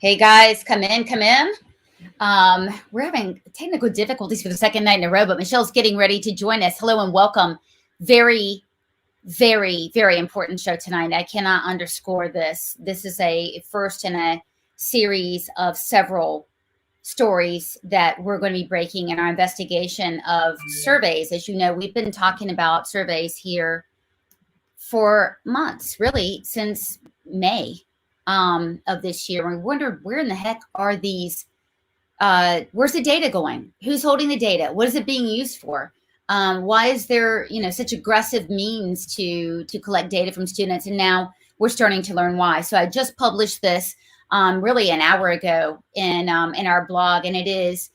Hey guys, come in, come in. We're having technical difficulties for the second night in a row, but Michelle's getting ready to join us. Hello and welcome. Very, very important show tonight. I cannot underscore this. This is a first in a series of several stories that we're going to be breaking in our investigation of surveys. As you know, we've been talking about surveys here for months, really since May of this year. We wondered, where in the heck are these? Where's the data going? Who's holding the data? What is it being used for? Why is there, such aggressive means to collect data from students? And now we're starting to learn why. So I just published this really an hour ago in our blog, and it is,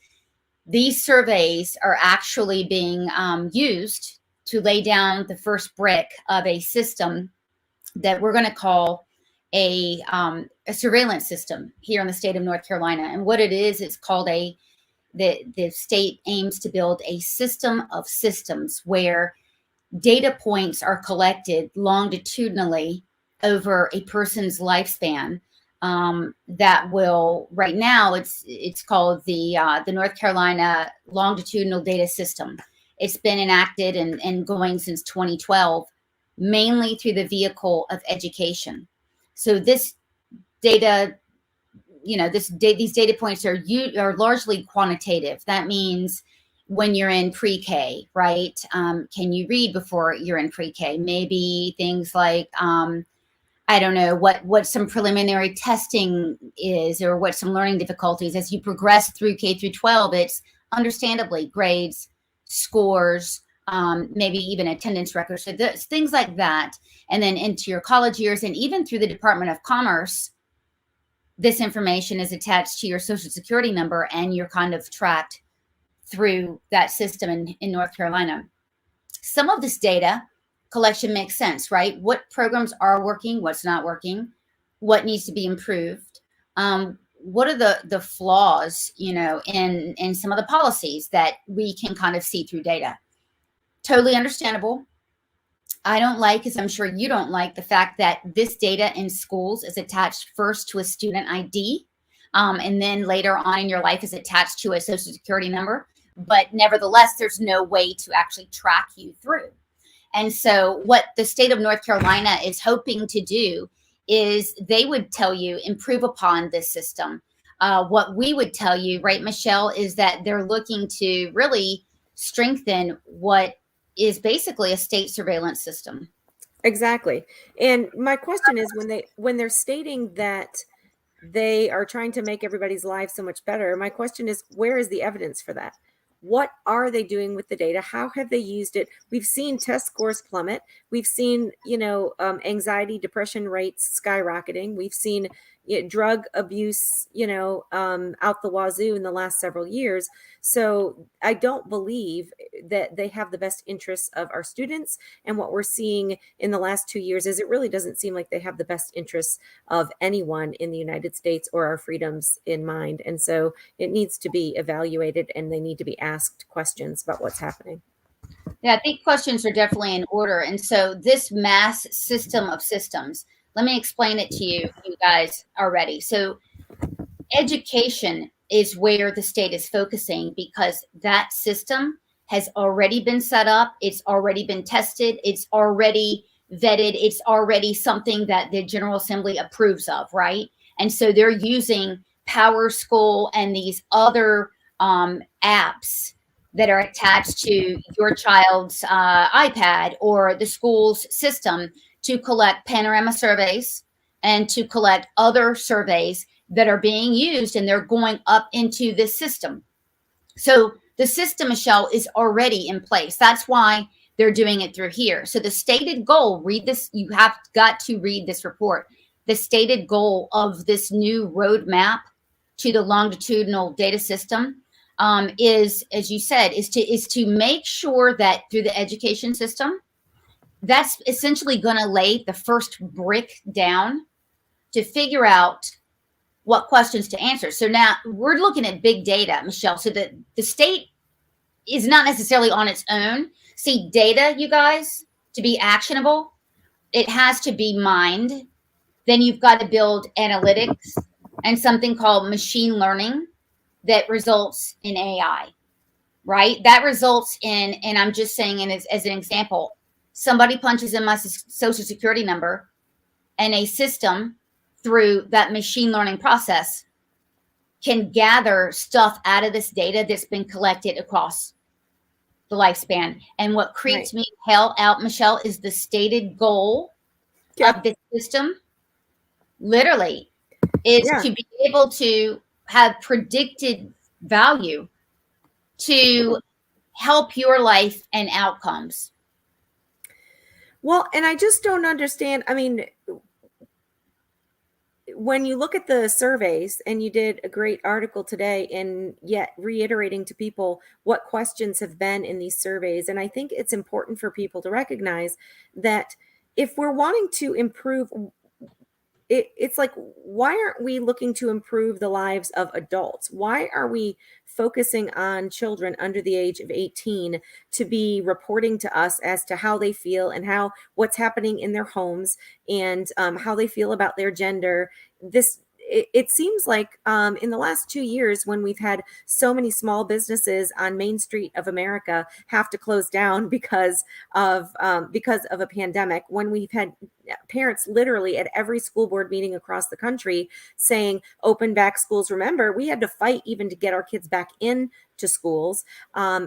these surveys are actually being used to lay down the first brick of a system that we're going to call a surveillance system here in the state of North Carolina. And what it is, it's called the state aims to build a system of systems where data points are collected longitudinally over a person's lifespan. That will, right now, it's called the North Carolina Longitudinal Data System. It's been enacted and going since 2012, mainly through the vehicle of education. So this data, these data points are largely quantitative. That means when you're in pre-K, right? Can you read before you're in pre-K? Maybe things like, I don't know what some preliminary testing is, or what some learning difficulties. As you progress through K through 12, it's understandably grades, scores, maybe even attendance records. So things like that. And then into your college years, and even through the Department of Commerce, this information is attached to your Social Security number, and you're kind of tracked through that system in North Carolina. Some of this data collection makes sense, right? What programs are working, what's not working, what needs to be improved. What are the flaws, in some of the policies that we can kind of see through data? Totally understandable. I don't like, as I'm sure you don't like, the fact that this data in schools is attached first to a student ID, and then later on in your life is attached to a Social Security number. But nevertheless, there's no way to actually track you through. And so what the state of North Carolina is hoping to do is they would tell you, improve upon this system. What we would tell you, right, Michelle, is that they're looking to really strengthen what is basically a state surveillance system. Exactly. And my question is, when they're stating that they are trying to make everybody's lives so much better, my question is, where is the evidence for that? What are they doing with the data? How have they used it? We've seen test scores plummet. We've seen, anxiety, depression rates skyrocketing. We've seen drug abuse, out the wazoo in the last several years. So I don't believe that they have the best interests of our students. And what we're seeing in the last 2 years is it really doesn't seem like they have the best interests of anyone in the United States or our freedoms in mind. And so it needs to be evaluated, and they need to be asked questions about what's happening. Yeah, I think questions are definitely in order. And so this mass system of systems, let me explain it to you guys already. So education is where the state is focusing, because that system has already been set up. It's already been tested. It's already vetted. It's already something that the General Assembly approves of, right? And so they're using Power School and these other apps that are attached to your child's iPad or the school's system to collect panorama surveys and to collect other surveys that are being used, and they're going up into this system. So the system, Michelle, is already in place. That's why they're doing it through here. So the stated goal, read this, you have got to read this report. The stated goal of this new roadmap to the longitudinal data system is, as you said, is to make sure that through the education system, that's essentially going to lay the first brick down to figure out what questions to answer. So now we're looking at big data, Michelle, so that the state is not necessarily on its own. See, data, you guys, to be actionable, it has to be mined. Then you've got to build analytics and something called machine learning that results in AI, right? That results in, and I'm just saying, and as an example, somebody punches in my social security number, and a system through that machine learning process can gather stuff out of this data that's been collected across the lifespan. And what creeps me hell out, Michelle, is the stated goal of this system, literally, is to be able to have predicted value to help your life and outcomes. Well, and I just don't understand. I mean, when you look at the surveys, and you did a great article today, and yet reiterating to people what questions have been in these surveys. And I think it's important for people to recognize that if we're wanting to improve, it's like, why aren't we looking to improve the lives of adults? Why are we focusing on children under the age of 18 to be reporting to us as to how they feel and what's happening in their homes, and how they feel about their gender? It seems like in the last 2 years, when we've had so many small businesses on Main Street of America have to close down because of a pandemic, when we've had parents literally at every school board meeting across the country saying, open back schools. Remember, we had to fight even to get our kids back in to schools.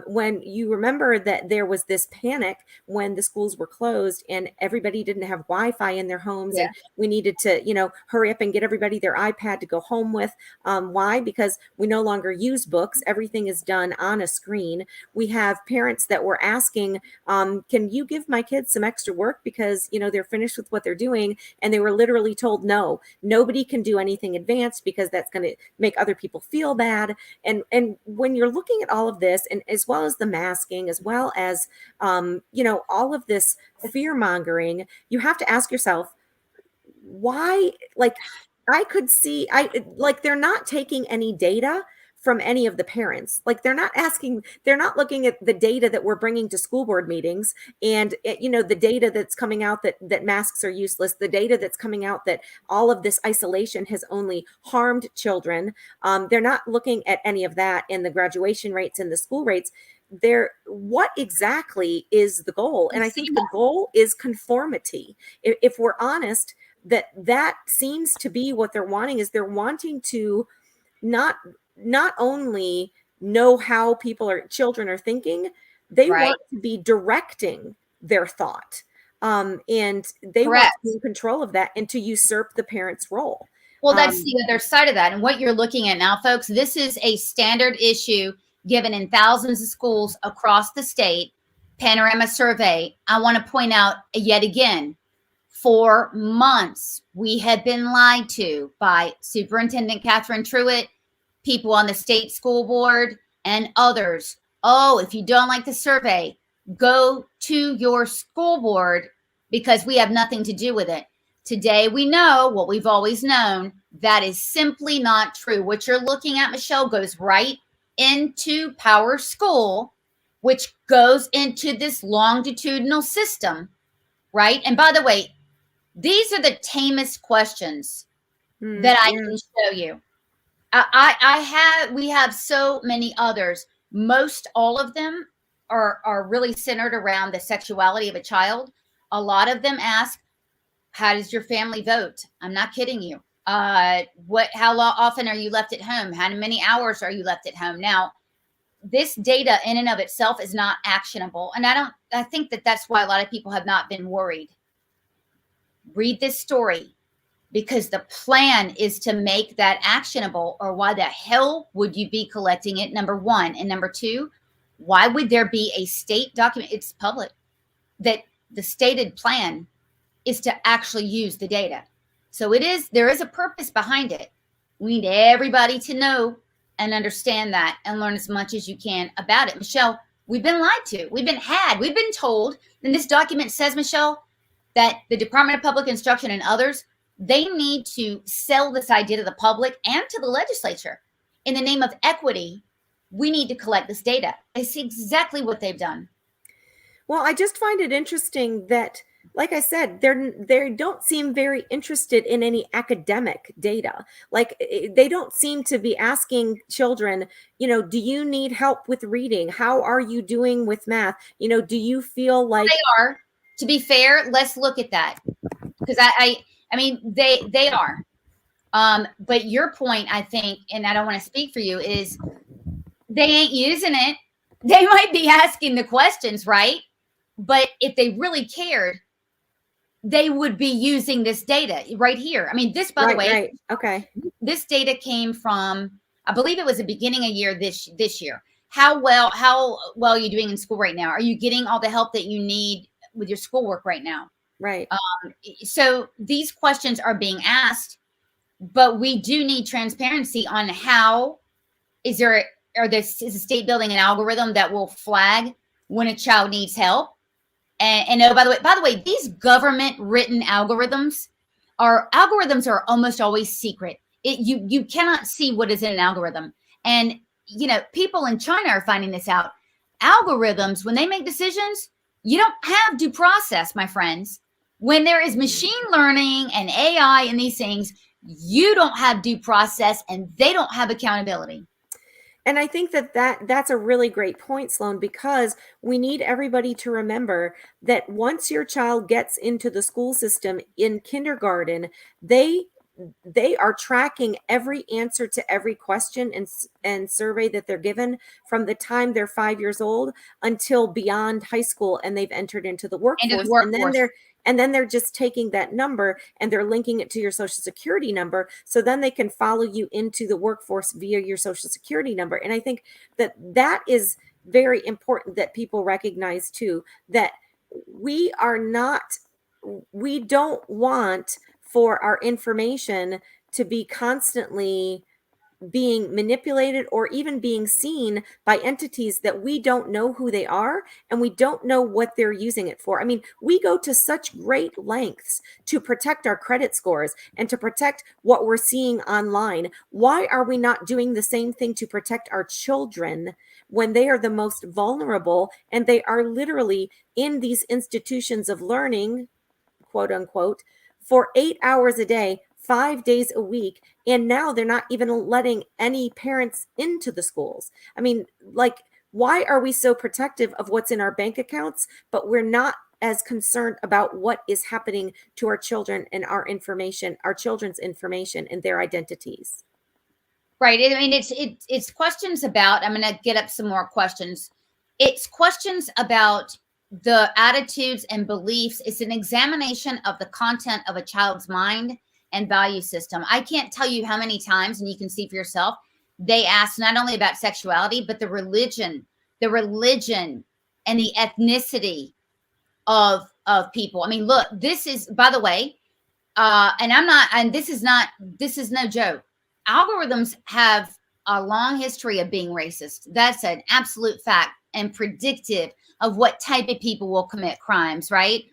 When you remember that there was this panic when the schools were closed and everybody didn't have Wi-Fi in their homes, and we needed to, hurry up and get everybody their iPad to go home with. Why? Because we no longer use books. Everything is done on a screen. We have parents that were asking, can you give my kids some extra work because, they're finished with what they're doing? And they were literally told, no, nobody can do anything advanced because that's going to make other people feel bad. And when you're looking at all of this, and as well as the masking, as well as, all of this fear mongering, you have to ask yourself, why? I could see, they're not taking any data from any of the parents. They're not looking at the data that we're bringing to school board meetings, and the data that's coming out that masks are useless, the data that's coming out that all of this isolation has only harmed children. They're not looking at any of that, and the graduation rates and the school rates. What exactly is the goal? And I think the goal is conformity. If we're honest, that seems to be what they're wanting. Is they're wanting to not only know how children are thinking, they want to be directing their thought. And they want to be in control of that and to usurp the parent's role. Well, that's the other side of that. And what you're looking at now, folks, this is a standard issue given in thousands of schools across the state. Panorama survey. I want to point out yet again, for months, we have been lied to by Superintendent Catherine Truitt, people on the state school board, and others. Oh, if you don't like the survey, go to your school board because we have nothing to do with it. Today, we know what we've always known. That is simply not true. What you're looking at, Michelle, goes right into Power School, which goes into this longitudinal system, right? And by the way, these are the tamest questions that I can show you. We have so many others. Most all of them are really centered around the sexuality of a child. A lot of them ask, how does your family vote? I'm not kidding you. How often are you left at home? How many hours are you left at home? Now, this data in and of itself is not actionable. And I think that's why a lot of people have not been worried. Read this story, because the plan is to make that actionable, or why the hell would you be collecting it? Number one. And number two, why would there be a state document? It's public, that the stated plan is to actually use the data. So there is a purpose behind it. We need everybody to know and understand that and learn as much as you can about it. Michelle, we've been lied to. We've been told, and this document says, Michelle, that the Department of Public Instruction and others, they need to sell this idea to the public and to the legislature. In the name of equity, we need to collect this data. I see exactly what they've done. Well, I just find it interesting that like I said, they don't seem very interested in any academic data. Like they don't seem to be asking children, do you need help with reading? How are you doing with math? Do you feel like they are? To be fair, let's look at that, because I mean they are. But your point, I think, and I don't want to speak for you, is they ain't using it. They might be asking the questions, right? But if they really cared, they would be using this data right here. I mean, this, by the way, right. Okay. this data came from, I believe it was the beginning of year this year. How well are you doing in school right now? Are you getting all the help that you need with your schoolwork right now? Right. So these questions are being asked, but we do need transparency on how is the state building an algorithm that will flag when a child needs help? And oh, by the way, these government written algorithms are almost always secret. You cannot see what is in an algorithm. And people in China are finding this out. Algorithms, when they make decisions, you don't have due process, my friends. When there is machine learning and AI and these things, you don't have due process and they don't have accountability. And I think that's a really great point, Sloan, because we need everybody to remember that once your child gets into the school system in kindergarten, they are tracking every answer to every question and survey that they're given from the time they're 5 years old until beyond high school and they've entered into the workforce. And then they're just taking that number and they're linking it to your social security number. So then they can follow you into the workforce via your social security number. And I think that is very important that people recognize too, that we don't want for our information to be constantly being manipulated or even being seen by entities that we don't know who they are and we don't know what they're using it for. I mean, we go to such great lengths to protect our credit scores and to protect what we're seeing online. Why are we not doing the same thing to protect our children when they are the most vulnerable and they are literally in these institutions of learning, quote unquote, for 8 hours a day, 5 days a week, and now they're not even letting any parents into the schools? I mean, like, why are we so protective of what's in our bank accounts, but we're not as concerned about what is happening to our children and our children's information and their identities? Right. I mean, it's questions about, I'm going to get up some more questions. It's questions about the attitudes and beliefs. It's an examination of the content of a child's mind and value system. I can't tell you how many times, and you can see for yourself, they ask not only about sexuality, but the religion and the ethnicity of people. I mean, look, this is, by the way, this is no joke. Algorithms have a long history of being racist. That's an absolute fact and predictive of what type of people will commit crimes, right?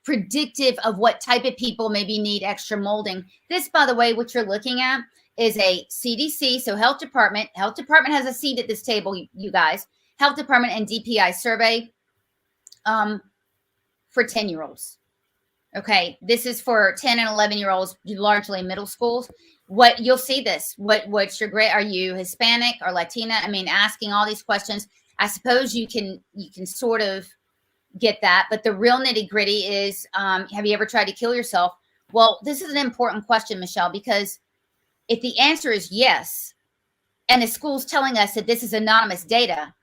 Predictive of what type of people maybe need extra molding. This, by the way, what you're looking at is a CDC, so Health Department. Health Department has a seat at this table, you guys. Health Department and DPI survey for 10-year-olds. Okay, this is for 10 and 11-year-olds, largely middle schools. What you'll see this, what's your grade? Are you Hispanic or Latina? I mean, asking all these questions. I suppose you can sort of get that, but the real nitty gritty is, have you ever tried to kill yourself? Well, this is an important question, Michelle, because if the answer is yes, and the school's telling us that this is anonymous data,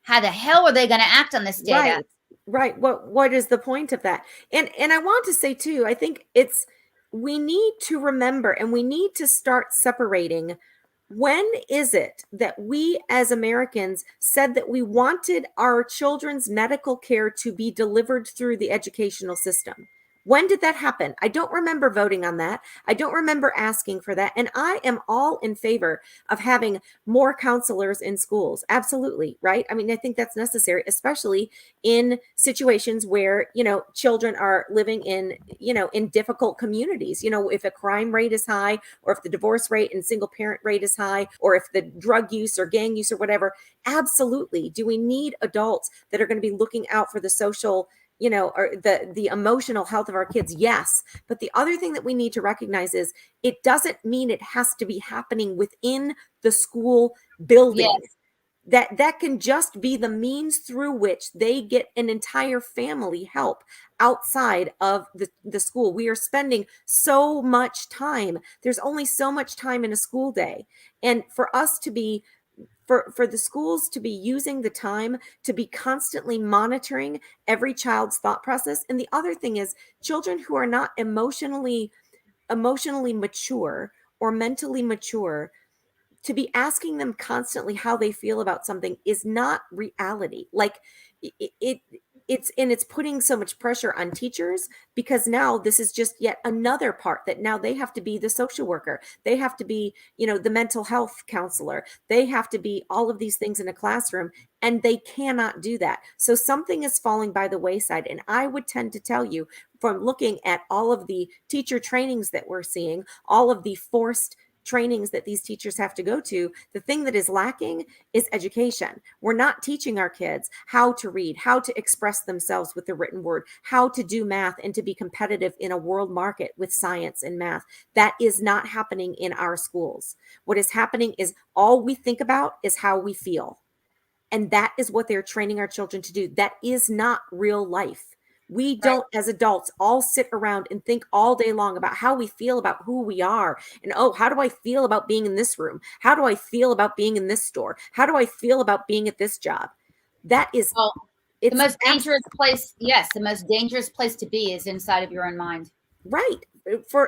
how the hell are they going to act on this data? Right. What is the point of that? And I want to say too, I think we need to remember and we need to start separating. When is it that we as Americans said that we wanted our children's medical care to be delivered through the educational system? When did that happen? I don't remember voting on that. I don't remember asking for that. And I am all in favor of having more counselors in schools. Absolutely. Right. I mean, I think that's necessary, especially in situations where, children are living in difficult communities. If a crime rate is high, or if the divorce rate and single parent rate is high, or if the drug use or gang use or whatever, absolutely. Do we need adults that are going to be looking out for the social or the emotional health of our kids, yes. But the other thing that we need to recognize is it doesn't mean it has to be happening within the school building. Yes. That can just be the means through which they get an entire family help outside of the school. We are spending so much time. There's only so much time in a school day. And for us to be for the schools to be using the time to be constantly monitoring every child's thought process. And the other thing is children who are not emotionally mature or mentally mature, to be asking them constantly how they feel about something is not reality. Like it's putting so much pressure on teachers, because now this is just yet another part that now they have to be the social worker. They have to be, the mental health counselor. They have to be all of these things in a classroom, and they cannot do that. So something is falling by the wayside. And I would tend to tell you, from looking at all of the teacher trainings that we're seeing, all of the forced trainings that these teachers have to go to, the thing that is lacking is education. We're not teaching our kids how to read, how to express themselves with the written word, how to do math and to be competitive in a world market with science and math. That is not happening in our schools. What is happening is all we think about is how we feel. And that is what they're training our children to do. That is not real life. We don't, as adults, all sit around and think all day long about how we feel about who we are. And, oh, how do I feel about being in this room? How do I feel about being in this store? How do I feel about being at this job? That is, well, the most dangerous place. Yes. The most dangerous place to be is inside of your own mind. Right.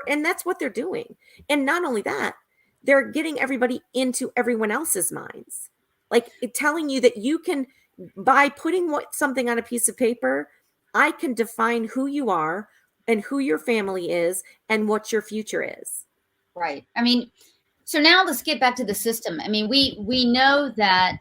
And that's what they're doing. And not only that, they're getting everybody into everyone else's minds. Like telling you that you can, by putting something on a piece of paper, I can define who you are and who your family is and what your future is. Right. I mean, so now let's get back to the system. I mean, we know that,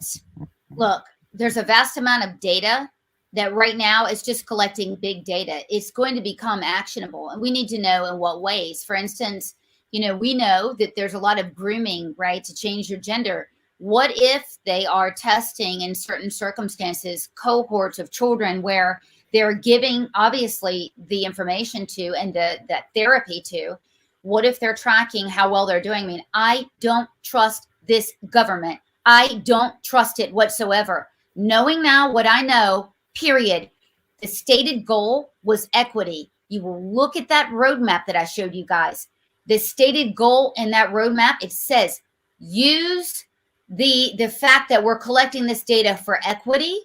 look, there's a vast amount of data that right now is just collecting big data. It's going to become actionable, and we need to know in what ways. For instance, we know that there's a lot of grooming, right, to change your gender. What if they are testing in certain circumstances cohorts of children where they're giving obviously the information to and that therapy to? What if they're tracking how well they're doing? I mean, I don't trust this government. I don't trust it whatsoever. Knowing now what I know, period. The stated goal was equity. You will look at that roadmap that I showed you guys. The stated goal in that roadmap, it says use the fact that we're collecting this data for equity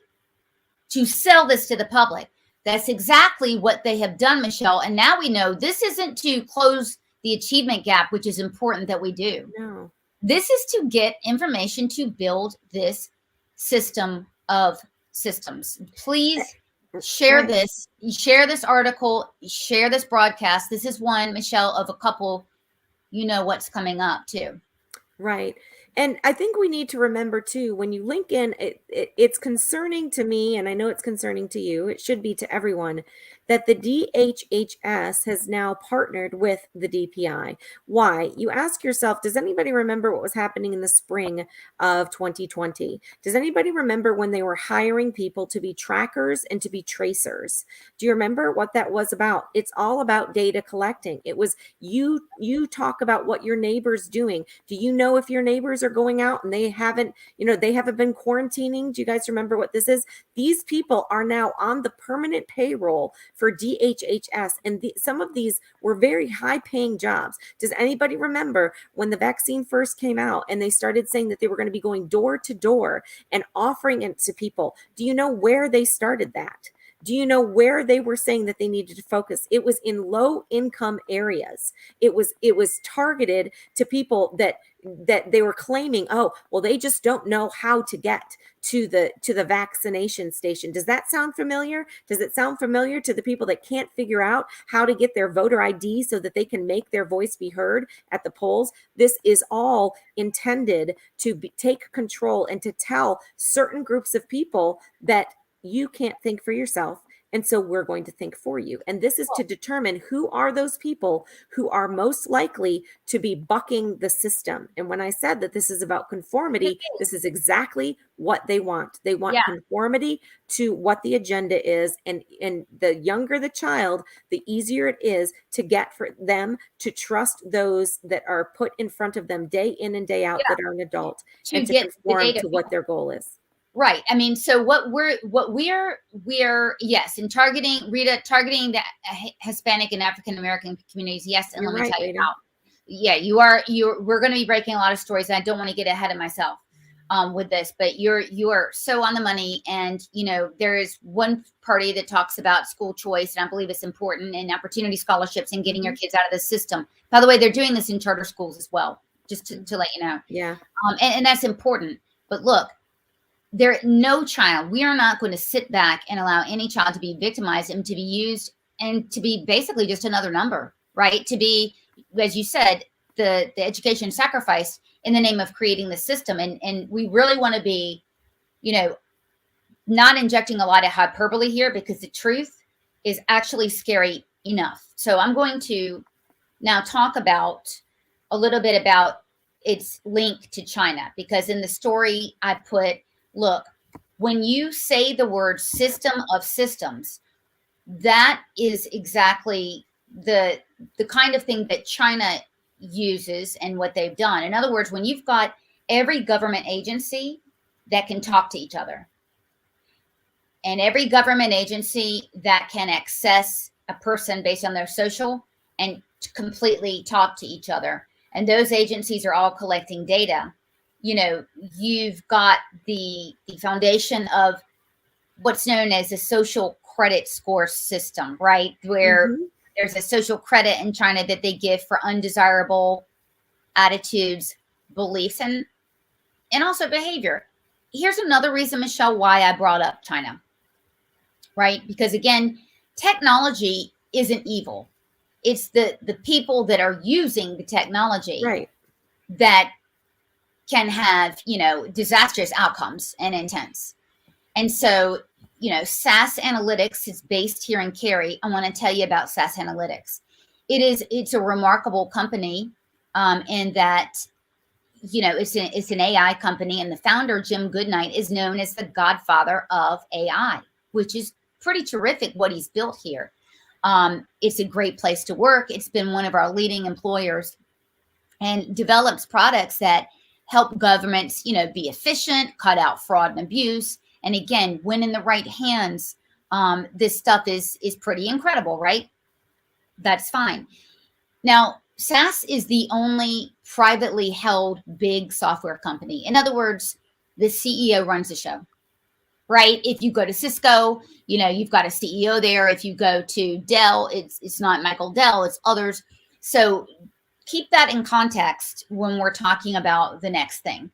to sell this to the public. That's exactly what they have done, Michelle. And now we know this isn't to close the achievement gap, which is important that we do. No. This is to get information to build this system of systems. Please share this. Share this article. Share this broadcast. This is one, Michelle, of a couple. You know what's coming up too. Right. And I think we need to remember too, when you link in, it's concerning to me, and I know it's concerning to you, it should be to everyone, that the DHHS has now partnered with the DPI. Why? You ask yourself, does anybody remember what was happening in the spring of 2020? Does anybody remember when they were hiring people to be trackers and to be tracers? Do you remember what that was about? It's all about data collecting. It was you talk about what your neighbor's doing. Do you know if your neighbors are going out and they haven't been quarantining? Do you guys remember what this is? These people are now on the permanent payroll for DHHS, and some of these were very high paying jobs. Does anybody remember when the vaccine first came out and they started saying that they were going to be going door to door and offering it to people? Do you know where they started that? Do you know where they were saying that they needed to focus? It was in low income areas. It was targeted to people that they were claiming, oh, well, they just don't know how to get to the vaccination station. Does that sound familiar? Does it sound familiar to the people that can't figure out how to get their voter ID so that they can make their voice be heard at the polls? This is all intended to take control and to tell certain groups of people that you can't think for yourself. And so we're going to think for you. And this is to determine who are those people who are most likely to be bucking the system. And when I said that this is about conformity, this is exactly what they want. They want conformity to what the agenda is. And the younger the child, the easier it is to get for them to trust those that are put in front of them day in and day out that are an adult, and to conform to what their goal is. Right. I mean, so what we're yes, in targeting targeting the Hispanic and African American communities. Yes, and let me tell you how. Yeah, we're going to be breaking a lot of stories, and I don't want to get ahead of myself with this, but you are so on the money. And there is one party that talks about school choice, and I believe it's important, and opportunity scholarships and getting your kids out of the system. By the way, they're doing this in charter schools as well, just to let you know. Yeah. And that's important. But look, no child, we are not going to sit back and allow any child to be victimized and to be used and to be basically just another number, right? To be, as you said, the education sacrifice in the name of creating the system. And we really want to be, not injecting a lot of hyperbole here, because the truth is actually scary enough. So I'm going to now talk about a little bit about its link to China, because in the story I put, look, when you say the word system of systems, that is exactly the kind of thing that China uses and what they've done. In other words, when you've got every government agency that can talk to each other, and every government agency that can access a person based on their social and completely talk to each other, and those agencies are all collecting data, you've got the foundation of what's known as a social credit score system, right? Where there's a social credit in China that they give for undesirable attitudes, beliefs, and also behavior. Here's another reason, Michelle, why I brought up China, right? Because again, technology isn't evil. It's the people that are using the technology that can have, disastrous outcomes and intents. And so, SAS Analytics is based here in Cary. I want to tell you about SAS Analytics. It's a remarkable company in that, it's an AI company, and the founder, Jim Goodnight, is known as the godfather of AI, which is pretty terrific what he's built here. It's a great place to work. It's been one of our leading employers, and develops products that help governments, be efficient, cut out fraud and abuse. And again, when in the right hands, this stuff is pretty incredible, right? That's fine. Now, SAS is the only privately held big software company. In other words, the CEO runs the show, right? If you go to Cisco, you've got a CEO there. If you go to Dell, it's not Michael Dell, it's others. So keep that in context when we're talking about the next thing.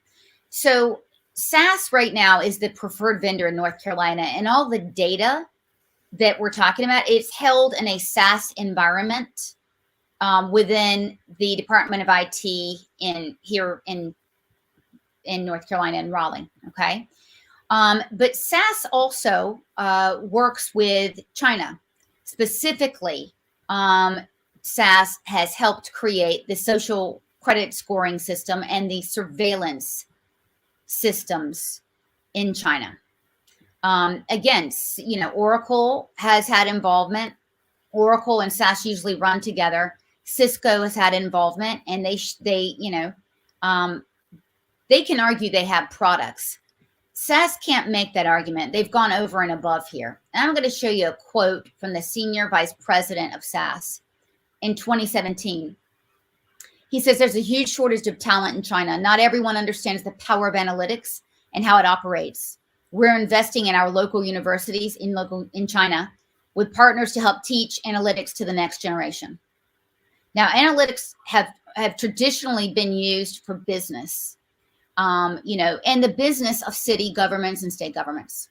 So SAS right now is the preferred vendor in North Carolina, and all the data that we're talking about, it's held in a SAS environment within the Department of IT here in North Carolina, in Raleigh. Okay. But SAS also works with China. Specifically, SAS has helped create the social credit scoring system and the surveillance systems in China. Again, Oracle has had involvement. Oracle and SAS usually run together. Cisco has had involvement, and they can argue they have products. SAS can't make that argument. They've gone over and above here. And I'm going to show you a quote from the senior vice president of SAS in 2017. He says, there's a huge shortage of talent in China. Not everyone understands the power of analytics and how it operates. We're investing in our local universities in China with partners to help teach analytics to the next generation. Now, analytics have traditionally been used for business, and the business of city governments and state governments.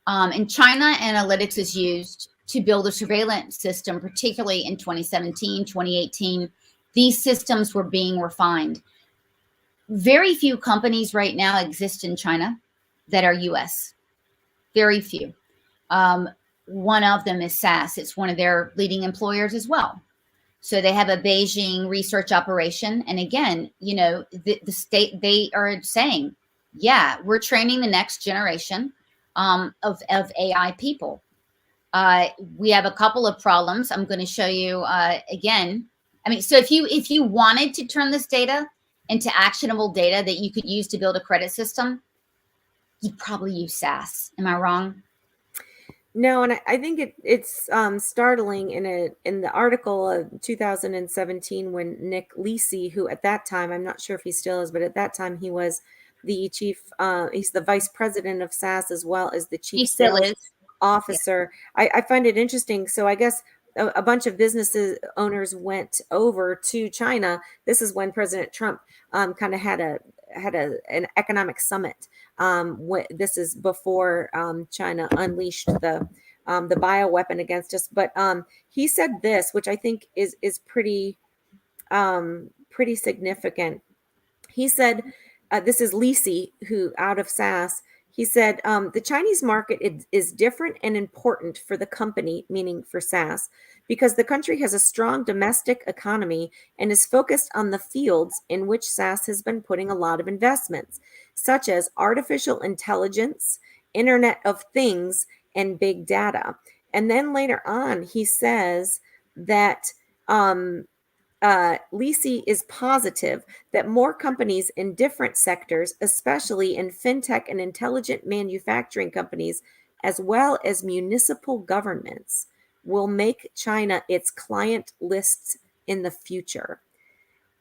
In China, analytics is used to build a surveillance system, particularly in 2017, 2018. These systems were being refined. Very few companies right now exist in China that are US. Very few. One of them is SAS. It's one of their leading employers as well. So they have a Beijing research operation. And again, you know, the state, they are saying, yeah, we're training the next generation of AI people. We have a couple of problems. I'm going to show you again. I mean, so if you wanted to turn this data into actionable data that you could use to build a credit system, you'd probably use SAS. Am I wrong? No, and I think it's startling in the article of 2017 when Nick Lisi, who at that time, I'm not sure if he still is, but at that time he was the chief, he's the vice president of SAS as well as the chief He still sales is. officer. Yeah. I find it interesting. So I guess a bunch of business owners went over to China. This is when President Trump kind of had an economic summit. This is before China unleashed the bioweapon against us. But he said this, which I think is pretty significant. He said, this is Lisi, who out of SAS. He said, the Chinese market is different and important for the company, meaning for SAS, because the country has a strong domestic economy and is focused on the fields in which SAS has been putting a lot of investments, such as artificial intelligence, Internet of Things, and big data. And then later on, he says that Lisi is positive that more companies in different sectors, especially in fintech and intelligent manufacturing companies, as well as municipal governments, will make China its client lists in the future.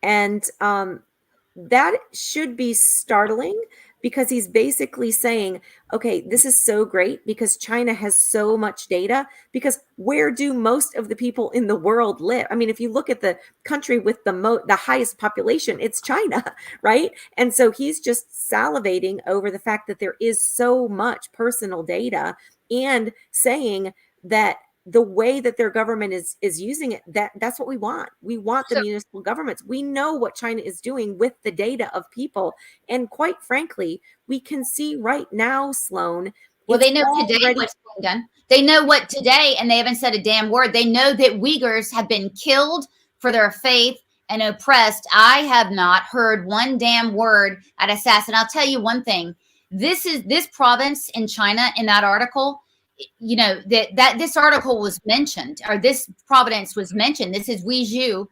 And that should be startling, because he's basically saying, okay, this is so great because China has so much data, because where do most of the people in the world live? I mean, if you look at the country with the highest population, it's China, right? And so he's just salivating over the fact that there is so much personal data, and saying that the way that their government is using it, that's what we want. We want the municipal governments. We know what China is doing with the data of people. And quite frankly, we can see right now, Sloan. Well, they know today what's being done. They know what today, and they haven't said a damn word. They know that Uyghurs have been killed for their faith and oppressed. I have not heard one damn word at SAS. And I'll tell you one thing. This province in China, in that article, you know, that this article was mentioned, or this province was mentioned. This is Guizhou,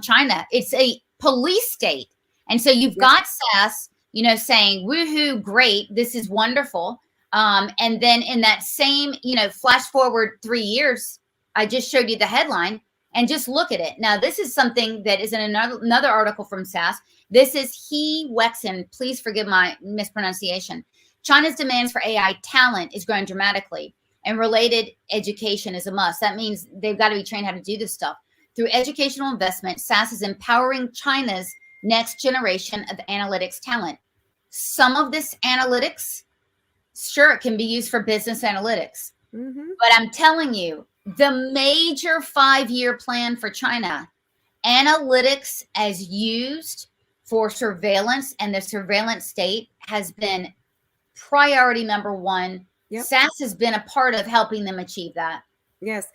China. It's a police state. And so you've got SAS, you know, saying, woohoo, great, this is wonderful. And then in that same, you know, flash forward 3 years, I just showed you the headline, and just look at it. Now, this is something that is in another article from SAS. This is He Wexen. Please forgive my mispronunciation. China's demands for AI talent is growing dramatically, and related education is a must. That means they've got to be trained how to do this stuff. Through educational investment, SAS is empowering China's next generation of analytics talent. Some of this analytics, sure, it can be used for business analytics. Mm-hmm. But I'm telling you, the major 5-year plan for China, analytics as used for surveillance and the surveillance state, has been priority number one. Yep. SAS has been a part of helping them achieve that. Yes.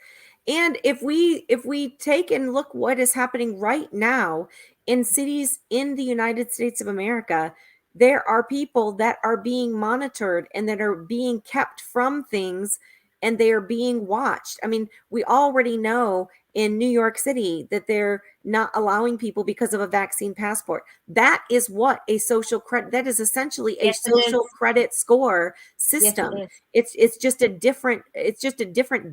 And if we take and look what is happening right now in cities in the United States of America, there are people that are being monitored and that are being kept from things, and they are being watched. I mean, we already know in New York City that they're not allowing people because of a vaccine passport. That is what a social credit, that is essentially a social credit score system. Yes, it's just a different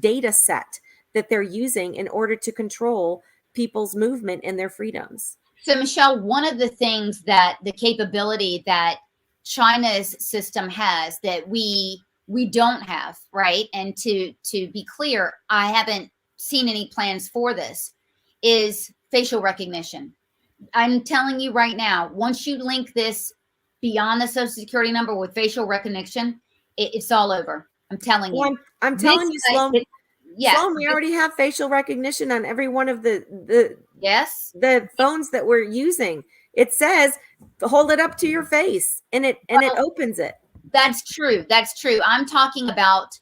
data set that they're using in order to control people's movement and their freedoms. So, Michelle, one of the things that the capability that China's system has that we don't have, right? And to be clear, I haven't seen any plans for this, is facial recognition. I'm telling you right now, once you link this beyond the social security number with facial recognition, it's all over. I'm telling you. I'm telling you, Sloan. Sloan, we already have facial recognition on every one of the phones that we're using. It says, hold it up to your face, and it opens it. That's true. That's true. I'm talking about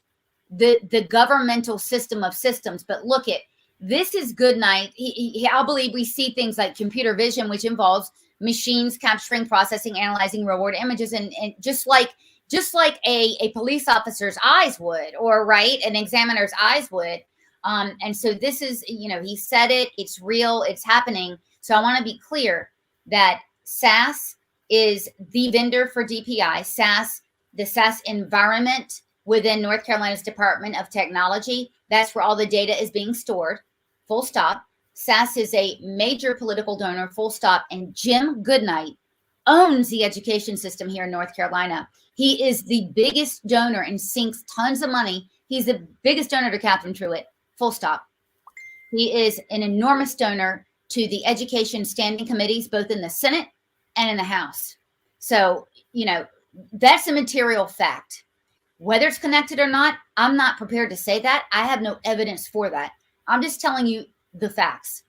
the governmental system of systems. But look at this is Goodnight. I believe we see things like computer vision, which involves machines capturing, processing, analyzing reward images, and just like a police officer's eyes would, or right, an examiner's eyes would. And so this is, he said it, it's real, it's happening. So I want to be clear that SAS is the vendor for DPI. The SAS environment within North Carolina's Department of Technology, that's where all the data is being stored, full stop. SAS is a major political donor, full stop. And Jim Goodnight owns the education system here in North Carolina. He is the biggest donor and sinks tons of money. He's the biggest donor to Catherine Truitt, full stop. He is an enormous donor to the education standing committees, both in the Senate and in the House. So, that's a material fact. Whether it's connected or not, I'm not prepared to say that. I have no evidence for that. I'm just telling you the facts.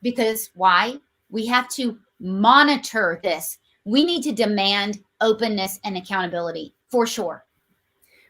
Because why? We have to monitor this. We need to demand openness and accountability for sure.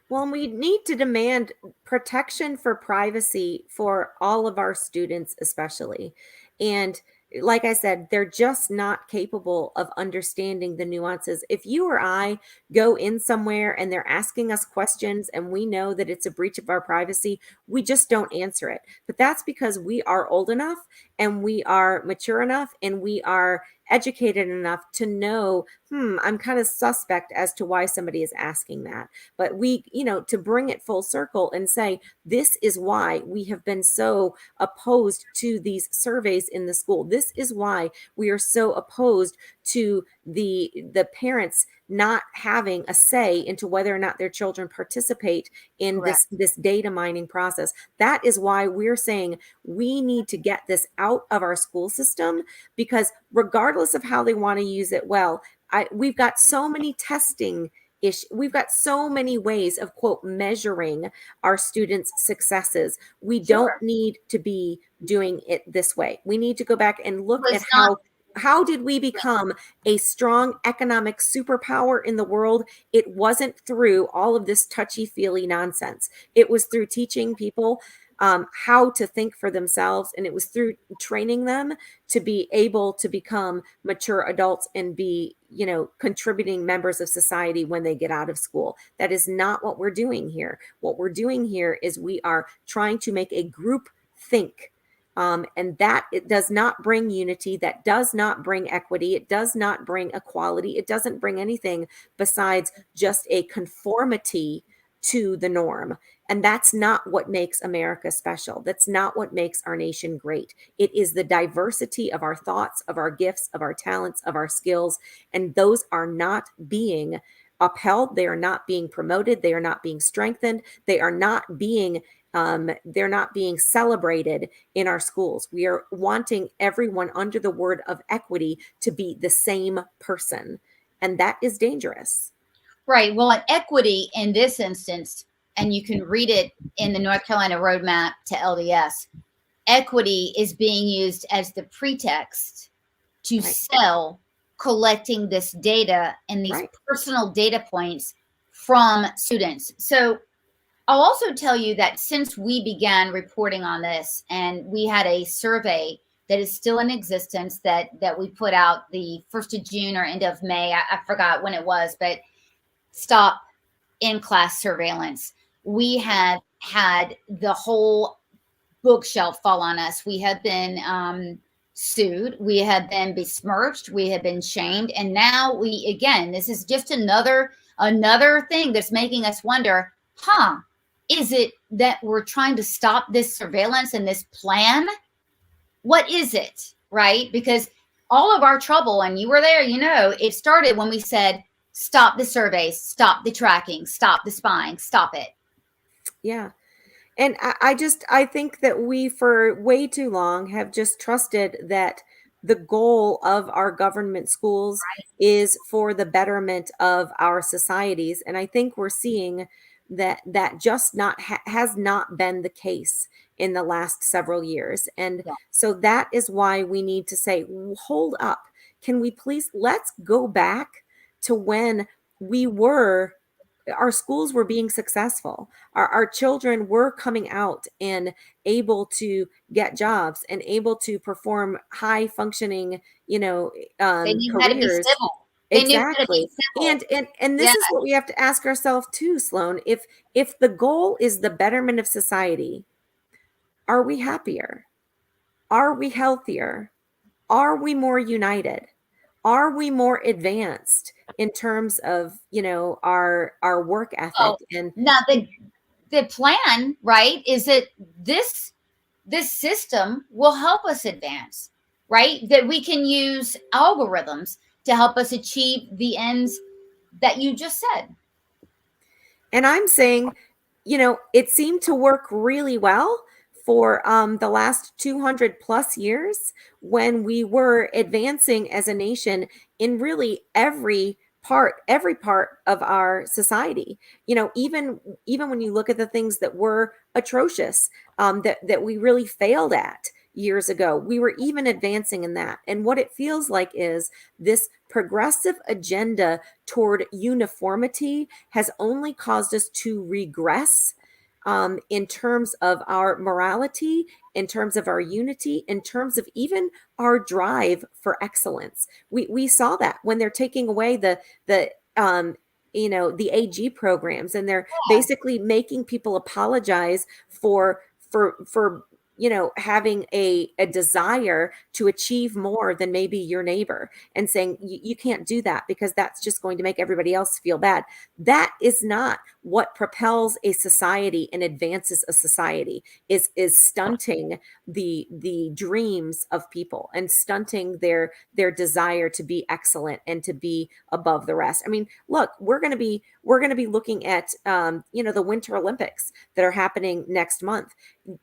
Well, we need to demand protection for privacy for all of our students, especially. And like I said, they're just not capable of understanding the nuances. If you or I go in somewhere and they're asking us questions and we know that it's a breach of our privacy, we just don't answer it. But that's because we are old enough and we are mature enough and we are educated enough to know, I'm kind of suspect as to why somebody is asking that. But we, to bring it full circle and say, this is why we have been so opposed to these surveys in the school. This is why we are so opposed to the parents not having a say into whether or not their children participate in this data mining process. That is why we're saying we need to get this out of our school system, because regardless of how they want to use it, we've got so many testing issues. We've got so many ways of, quote, measuring our students' successes. We don't need to be doing it this way. We need to go back and look at how did we become a strong economic superpower in the world? It wasn't through all of this touchy-feely nonsense. It was through teaching people how to think for themselves, and it was through training them to be able to become mature adults and be, contributing members of society when they get out of school. That is not what we're doing here. What we're doing here is we are trying to make a group think. And that it does not bring unity, that does not bring equity, it does not bring equality, it doesn't bring anything besides just a conformity to the norm. And that's not what makes America special. That's not what makes our nation great. It is the diversity of our thoughts, of our gifts, of our talents, of our skills. And those are not being upheld. They are not being promoted. They are not being strengthened. They are not being they're not being celebrated in our schools. We are wanting everyone under the word of equity to be the same person. And that is dangerous. Right. Well, an equity in this instance, and you can read it in the North Carolina Roadmap to LDS, equity is being used as the pretext to sell collecting this data and these personal data points from students. So I'll also tell you that since we began reporting on this, and we had a survey that is still in existence that we put out the 1st of June or end of May, I forgot when it was, but stop in-class surveillance. We have had the whole bookshelf fall on us. We have been sued. We have been besmirched. We have been shamed. And now this is just another thing that's making us wonder, is it that we're trying to stop this surveillance and this plan? What is it, right? Because all of our trouble, and you were there, it started when we said, stop the surveys, stop the tracking, stop the spying, stop it. Yeah. And I think that we, for way too long, have just trusted that the goal of our government schools is for the betterment of our societies. And I think we're seeing that just has not been the case in the last several years. And so that is why we need to say, hold up, can we please, let's go back to when we were our schools were being successful. Our children were coming out and able to get jobs and able to perform high functioning, They knew how to be careers. civil. They knew how to be Exactly. civil. And Yeah. this is what we have to ask ourselves too, Sloan. If the goal is the betterment of society, are we happier? Are we healthier? Are we more united? Are we more advanced in terms of, our work ethic? Oh, And now the plan, right, is that this system will help us advance, right? That we can use algorithms to help us achieve the ends that you just said. And I'm saying, it seemed to work really well for the last 200 plus years when we were advancing as a nation in really every part of our society. Even when you look at the things that were atrocious, that we really failed at years ago, we were even advancing in that. And what it feels like is this progressive agenda toward uniformity has only caused us to regress, in terms of our morality, in terms of our unity, in terms of even our drive for excellence. We saw that when they're taking away the AG programs, and they're Yeah. basically making people apologize for having a desire to achieve more than maybe your neighbor, and saying you can't do that because that's just going to make everybody else feel bad. That is not what propels a society and advances a society. Is stunting the dreams of people and stunting their desire to be excellent and to be above the rest. I mean, look, we're going to be looking at the Winter Olympics that are happening next month.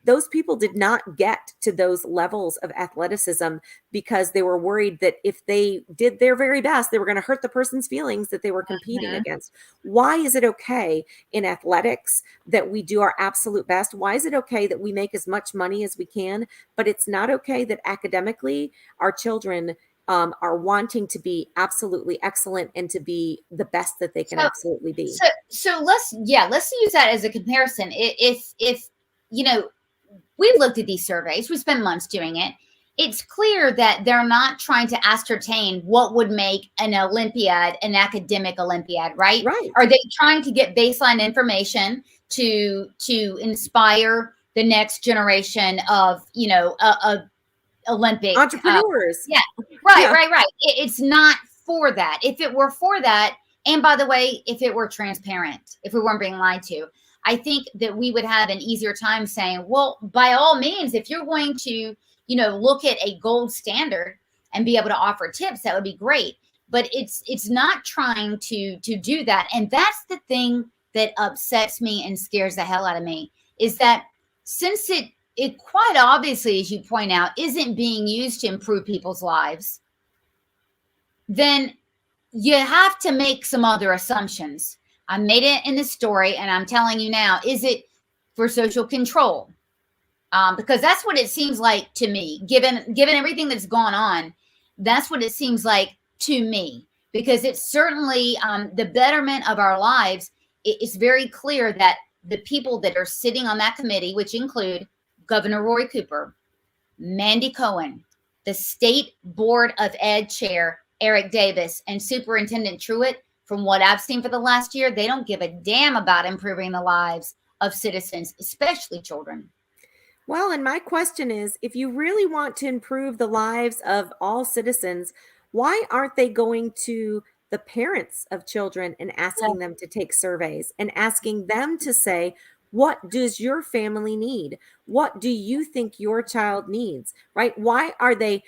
Those people did not get to those levels of athleticism because they were worried that if they did their very best, they were going to hurt the person's feelings that they were competing Mhm. against. Why is it okay in athletics that we do our absolute best? Why is it okay that we make as much money as we can, but it's not okay that academically our children are wanting to be absolutely excellent and to be the best that they can So absolutely be? so let's use that as a comparison. If we've looked at these surveys, we spent months doing it. It's clear that they're not trying to ascertain what would make an Olympiad an academic Olympiad, right? Right. Are they trying to get baseline information to inspire the next generation of Olympic? Entrepreneurs. Yeah, right, Yeah. right, right. It's not for that. If it were for that, and by the way, if it were transparent, if we weren't being lied to, I think that we would have an easier time saying, well, by all means, if you're going to, look at a gold standard and be able to offer tips, that would be great. But it's not trying to do that. And that's the thing that upsets me and scares the hell out of me, is that since it quite obviously, as you point out, isn't being used to improve people's lives, then you have to make some other assumptions. I made it in the story, and I'm telling you now, is it for social control? Because that's what it seems like to me, given everything that's gone on. That's what it seems like to me, because it's certainly the betterment of our lives. It's very clear that the people that are sitting on that committee, which include Governor Roy Cooper, Mandy Cohen, the State Board of Ed Chair, Eric Davis, and Superintendent Truitt, from what I've seen for the last year, they don't give a damn about improving the lives of citizens, especially children. Well, and my question is, if you really want to improve the lives of all citizens, why aren't they going to the parents of children and asking Well, them to take surveys and asking them to say, what does your family need? What do you think your child needs? Right? Why are they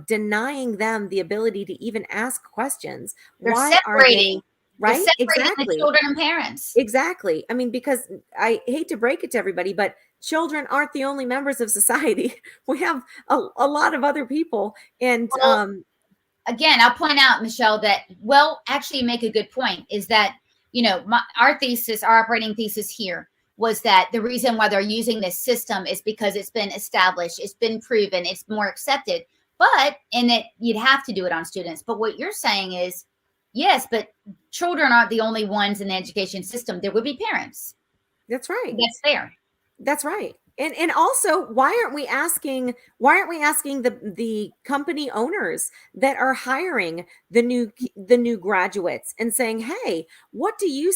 denying them the ability to even ask questions? they're Why are separating. they They're right? separating the Exactly. children and parents. Exactly. I mean, because I hate to break it to everybody, but children aren't the only members of society. We have a lot of other people. And Well, again, I'll point out, Michelle, that, well, actually, you make a good point, is that, our operating thesis here was that the reason why they're using this system is because it's been established, it's been proven, it's more accepted. And that you'd have to do it on students. But what you're saying is, Yes, but children aren't the only ones in the education system. There would be parents. That's right. That's fair. That's right. And also, why aren't we asking the company owners that are hiring the new graduates and saying, hey, what do you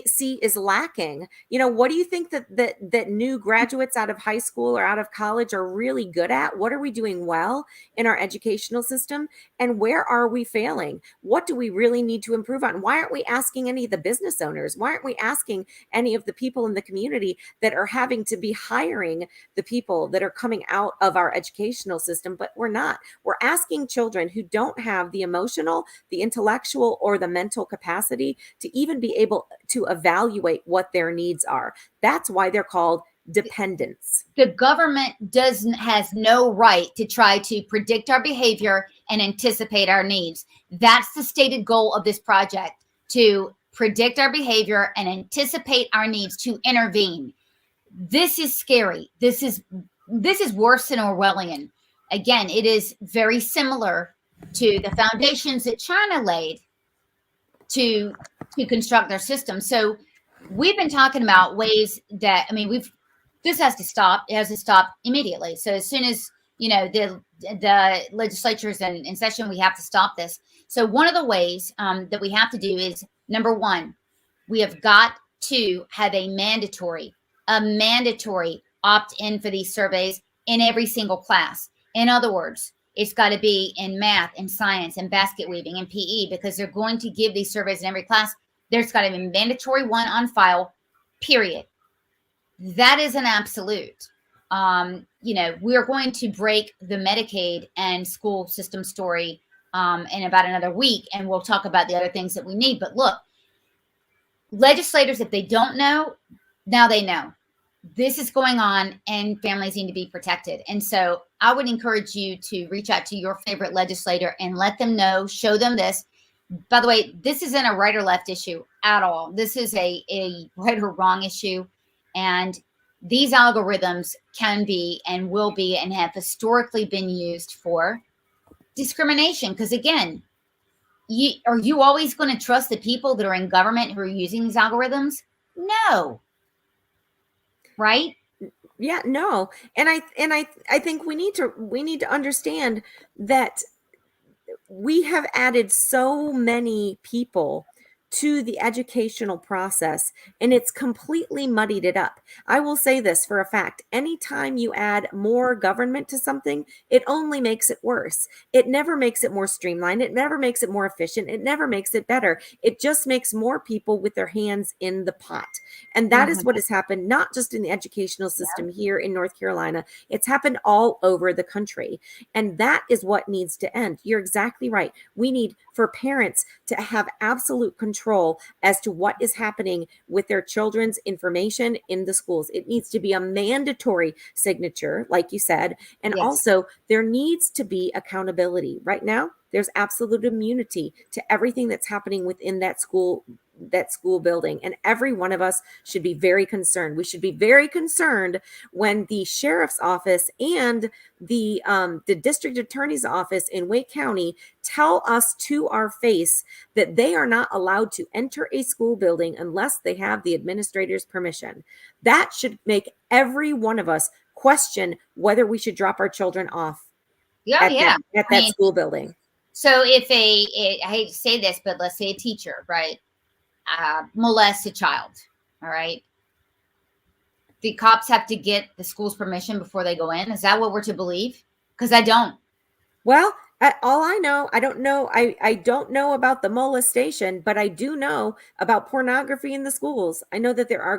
see is lacking? What do you think that new graduates out of high school or out of college are really good at? What are we doing well in our educational system, and where are we failing? What do we really need to improve on? Why aren't we asking any of the business owners? Why aren't we asking any of the people in the community that are having to be hiring the people that are coming out of our educational system? But we're not. We're asking children who don't have the emotional, the intellectual, or the mental capacity to even be able to evaluate what their needs are. That's why they're called dependents. The government has no right to try to predict our behavior and anticipate our needs. That's the stated goal of this project, to predict our behavior and anticipate our needs, to intervene. This is scary. This is worse than Orwellian. Again, it is very similar to the foundations that China laid to construct their system. So we've been talking about ways that, this has to stop. It has to stop immediately. So as soon as, the legislature's in session, we have to stop this. So one of the ways that we have to do is, number one, we have got to have a mandatory opt-in for these surveys in every single class. In other words, it's got to be in math and science and basket weaving and PE, because they're going to give these surveys in every class. There's got to be a mandatory one on file, period. That is an absolute. We're going to break the Medicaid and school system story in about another week, and we'll talk about the other things that we need. But look, legislators, if they don't know, now they know. This is going on and families need to be protected. And so I would encourage you to reach out to your favorite legislator and let them know, show them this. By the way, this isn't a right or left issue at all. This is a right or wrong issue. And these algorithms can be and will be and have historically been used for discrimination. Because again, are you always going to trust the people that are in government who are using these algorithms? No. Right? Yeah, no. And I think we need to understand that we have added so many people to the educational process, and it's completely muddied it up. I will say this for a fact: anytime you add more government to something, it only makes it worse. It never makes it more streamlined. It never makes it more efficient. It never makes it better. It just makes more people with their hands in the pot. And that is what has happened, not just in the educational system here in North Carolina. It's happened all over the country. And that is what needs to end. You're exactly right. We need for parents to have absolute control as to what is happening with their children's information in the schools. It needs to be a mandatory signature, like you said. And also, there needs to be accountability. Right now, there's absolute immunity to everything that's happening within that school building. And every one of us should be very concerned. We should be very concerned when the sheriff's office and the district attorney's office in Wake County tell us to our face that they are not allowed to enter a school building unless they have the administrator's permission. That should make every one of us question whether we should drop our children off at that school building. So if I hate to say this, but let's say a teacher, right, molests a child, all right, the cops have to get the school's permission before they go in. Is that what we're to believe? Because I don't. Well, all I know, I don't know about the molestation, but I do know about pornography in the schools. I know that there are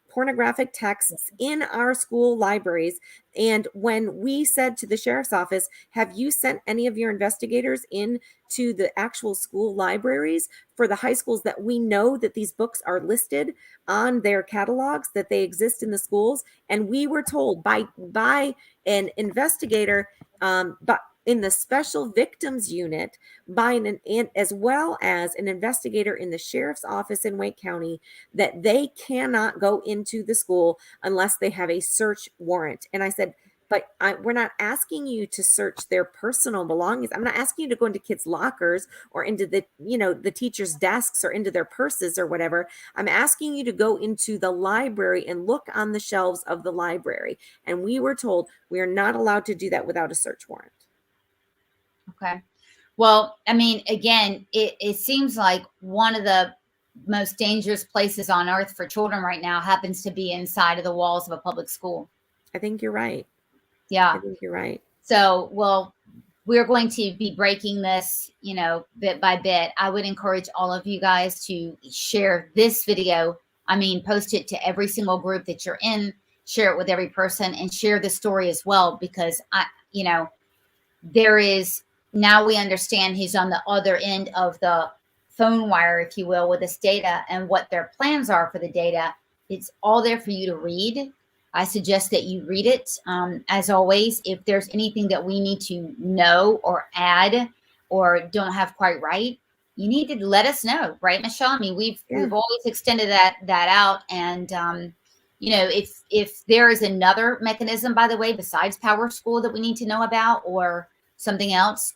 pornographic texts in our school libraries. And when we said to the sheriff's office, have you sent any of your investigators in to the actual school libraries for the high schools that we know that these books are listed on their catalogs, that they exist in the schools? And we were told by an investigator, but in the special victims unit, as well as an investigator in the sheriff's office in Wake County, that they cannot go into the school unless they have a search warrant. And I said, but we're not asking you to search their personal belongings. I'm not asking you to go into kids' lockers or into the teachers' desks or into their purses or whatever. I'm asking you to go into the library and look on the shelves of the library. And we were told we are not allowed to do that without a search warrant. Okay. Well, I mean, again, it seems like one of the most dangerous places on earth for children right now happens to be inside of the walls of a public school. I think you're right. Yeah. I think you're right. So, well, we're going to be breaking this, bit by bit. I would encourage all of you guys to share this video. I mean, post it to every single group that you're in, share it with every person, and share the story as well, because there is, now we understand who's on the other end of the phone wire, if you will, with this data and what their plans are for the data. It's all there for you to read. I suggest that you read it. As always, if there's anything that we need to know or add or don't have quite right, you need to let us know, right, Michelle? I mean, we've always extended that out. And if there is another mechanism, by the way, besides Power School that we need to know about or something else,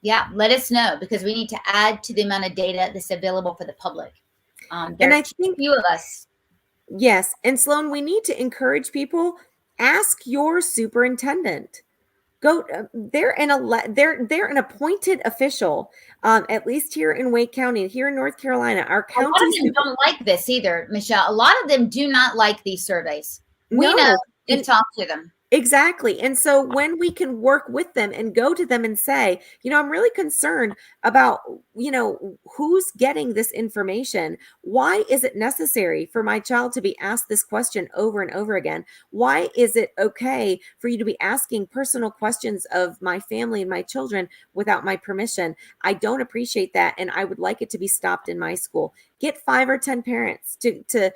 let us know, because we need to add to the amount of data that's available for the public. There are a few of us. Yes. And Sloan, we need to encourage people, ask your superintendent. Go, they're an appointed official, at least here in Wake County, here in North Carolina. Our county, a lot of them don't like this either, Michelle. A lot of them do not like these surveys. We know, we've talked to them. Exactly. And so when we can work with them and go to them and say, I'm really concerned about, who's getting this information. Why is it necessary for my child to be asked this question over and over again? Why is it okay for you to be asking personal questions of my family and my children without my permission? I don't appreciate that. And I would like it to be stopped in my school. Get 5 or 10 parents to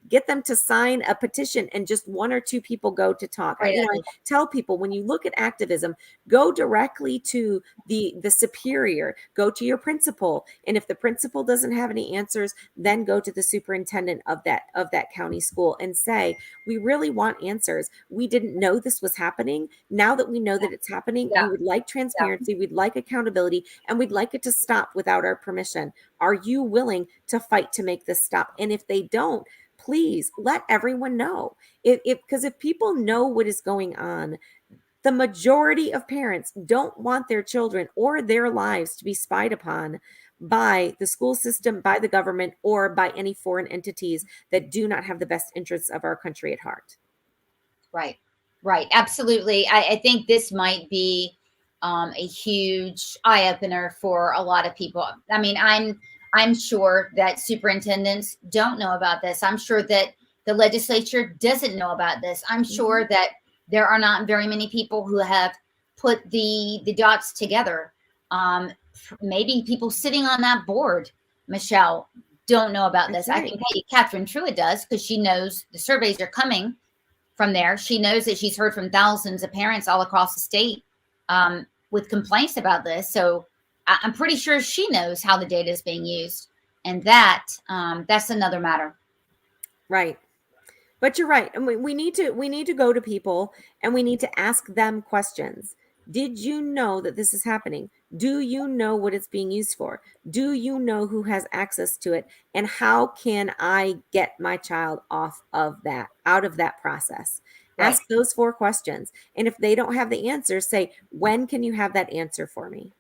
get them to sign a petition, and just 1 or 2 people go to talk. Right. I tell people, when you look at activism, go directly to the superior, go to your principal. And if the principal doesn't have any answers, then go to the superintendent of that county school and say, we really want answers. We didn't know this was happening. Now that we know that it's happening, we would like transparency. We'd like accountability, and we'd like it to stop without our permission. Are you willing to fight to make this stop? And if they don't, please let everyone know. Because if people know what is going on, the majority of parents don't want their children or their lives to be spied upon by the school system, by the government, or by any foreign entities that do not have the best interests of our country at heart. Right. Absolutely. I think this might be a huge eye-opener for a lot of people. I mean, I'm sure that superintendents don't know about this. I'm sure that the legislature doesn't know about this. I'm sure that there are not very many people who have put the dots together. Maybe people sitting on that board, Michelle, don't know about this. Right. I can tell you Catherine Truitt does, because she knows the surveys are coming from there. She knows that she's heard from thousands of parents all across the state with complaints about this. So I'm pretty sure she knows how the data is being used, and that's another matter. Right. But you're right. And we need to go to people, and we need to ask them questions. Did you know that this is happening? Do you know what it's being used for? Do you know who has access to it? And how can I get my child out of that process? Right. Ask those 4 questions. And if they don't have the answer, say, when can you have that answer for me?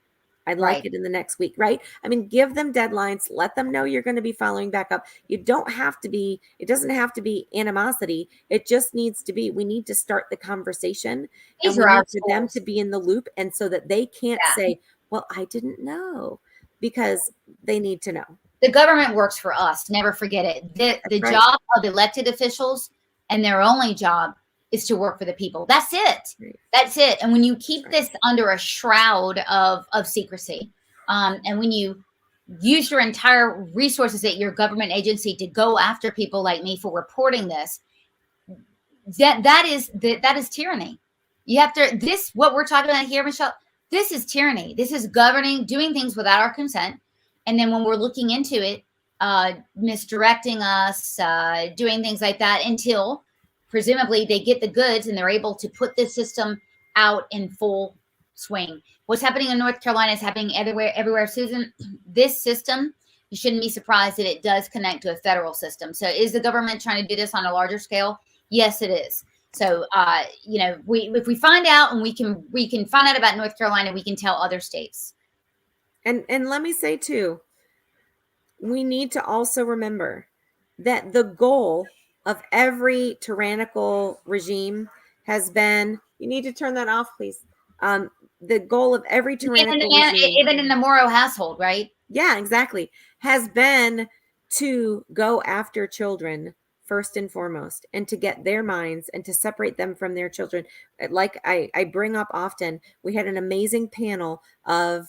I'd like it in the next week, right? I mean, give them deadlines, let them know you're going to be following back up. It doesn't have to be animosity. It just needs to be, we need to start the conversation, and we need for them to be in the loop, and so that they can't say, well, I didn't know, because they need to know. The government works for us. Never forget it. The job of elected officials, and their only job, is to work for the people. That's it. Right. That's it. And when you keep this under a shroud of secrecy, and when you use your entire resources at your government agency to go after people like me for reporting this, that is tyranny. You have to, what we're talking about here, Michelle, this is tyranny. This is governing, doing things without our consent. And then when we're looking into it, misdirecting us, doing things like that, until presumably they get the goods and they're able to put this system out in full swing. What's happening in North Carolina is happening everywhere, Susan. This system, you shouldn't be surprised that it does connect to a federal system. So is the government trying to do this on a larger scale? Yes, it is. So, if we find out and we can find out about North Carolina, we can tell other states. And let me say too, we need to also remember that the goal of every tyrannical regime has been, you need to turn that off, please. The goal of every tyrannical regime, even in the Moro household, right? Yeah, exactly, has been to go after children first and foremost, and to get their minds and to separate them from their children. Like I bring up often, we had an amazing panel of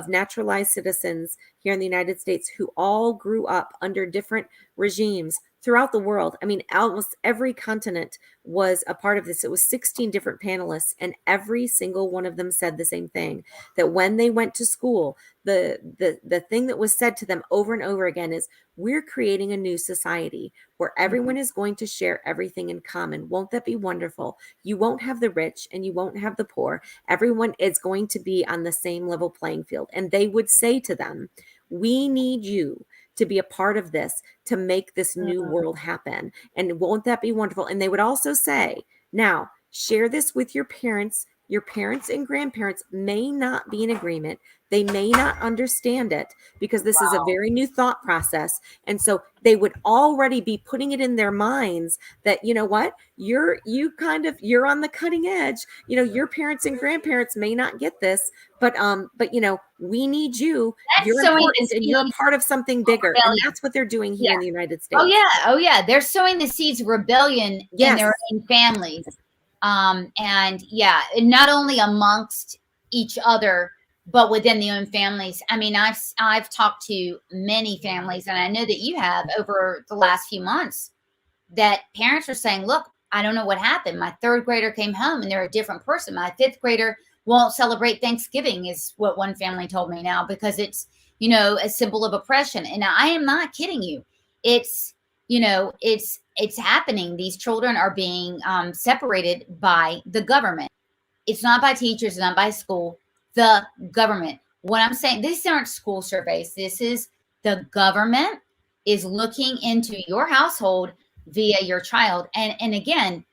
naturalized citizens here in the United States who all grew up under different regimes throughout the world. I mean, almost every continent was a part of this. It was 16 different panelists, and every single one of them said the same thing, that when they went to school, the thing that was said to them over and over again is, we're creating a new society where everyone is going to share everything in common. Won't that be wonderful? You won't have the rich and you won't have the poor. Everyone is going to be on the same level playing field. And they would say to them, we need you to be a part of this, to make this new world happen. And won't that be wonderful? And they would also say, now, share this with your parents. Your parents and grandparents may not be in agreement. They may not understand it because this is a very new thought process. And so they would already be putting it in their minds that, you know what, you're on the cutting edge. You know, your parents and grandparents may not get this, but we need you. You're important and you're a part of something bigger. And that's what they're doing here in the United States. Oh yeah. They're sowing the seeds of rebellion in their own families. And not only amongst each other, but within the own families. I mean, I've talked to many families, and I know that you have over the last few months, that parents are saying, look, I don't know what happened. My third grader came home and they're a different person. My fifth grader won't celebrate Thanksgiving, is what one family told me now, because it's, a symbol of oppression. And I am not kidding you. It's happening. These children are being separated by the government. It's not by teachers, not by school, the government. What I'm saying, these aren't school surveys. This is the government is looking into your household via your child. And again,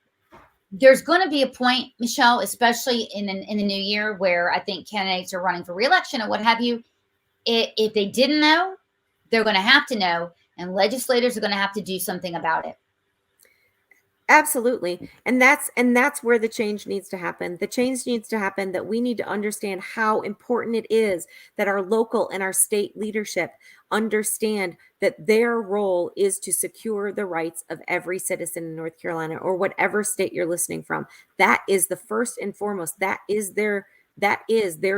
there's going to be a point, Michelle, especially in the new year, where I think candidates are running for reelection or what have you. If they didn't know, they're going to have to know, and legislators are going to have to do something about it. Absolutely. And that's where the change needs to happen. The change needs to happen that we need to understand how important it is that our local and our state leadership understand that their role is to secure the rights of every citizen in North Carolina or whatever state you're listening from. That is the first and foremost. That is their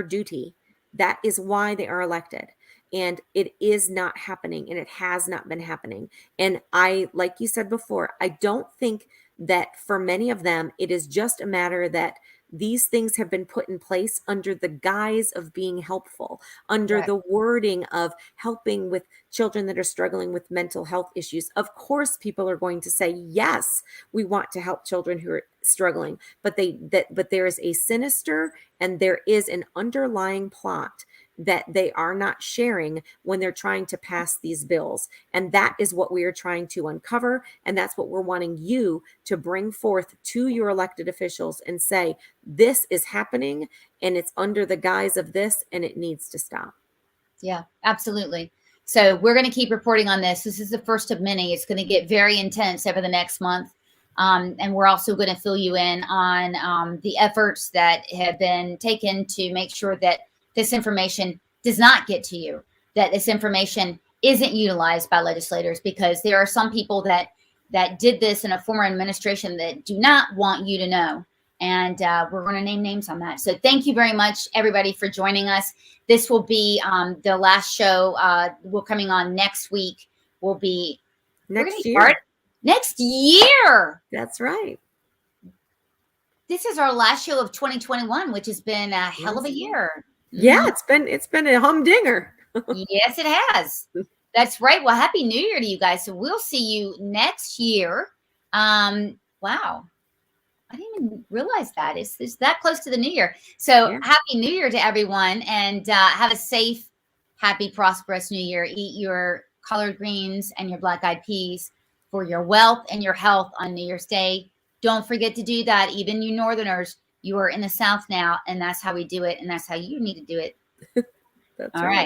duty. That is why they are elected. And it is not happening, and it has not been happening. And like you said before, I don't think that for many of them, it is just a matter that these things have been put in place under the guise of being helpful, under the wording of helping with children that are struggling with mental health issues. Of course, people are going to say, yes, we want to help children who are struggling, but there is a sinister and there is an underlying plot that they are not sharing when they're trying to pass these bills. And that is what we are trying to uncover. And that's what we're wanting you to bring forth to your elected officials and say, this is happening and it's under the guise of this and it needs to stop. Yeah, absolutely. So we're going to keep reporting on this. This is the first of many. It's going to get very intense over the next month. And we're also going to fill you in on the efforts that have been taken to make sure that this information does not get to you, that this information isn't utilized by legislators, because there are some people that did this in a former administration that do not want you to know. And we're going to name names on that. So thank you very much, everybody, for joining us. This will be the last show. We're coming on next week. Will be next year. Next year. That's right. This is our last show of 2021, which has been a hell of a year. Yeah, it's been a humdinger. Yes, it has. That's right. Well, Happy New Year to you guys. So we'll see you next year. Wow. I didn't even realize that. It's that close to the new year. So Yeah. happy new year to everyone, and have a safe, happy, prosperous new year. Eat your collard greens and your black-eyed peas for your wealth and your health on New Year's Day. Don't forget to do that. Even you Northerners, you are in the South now, and that's how we do it, and that's how you need to do it. That's All right. right.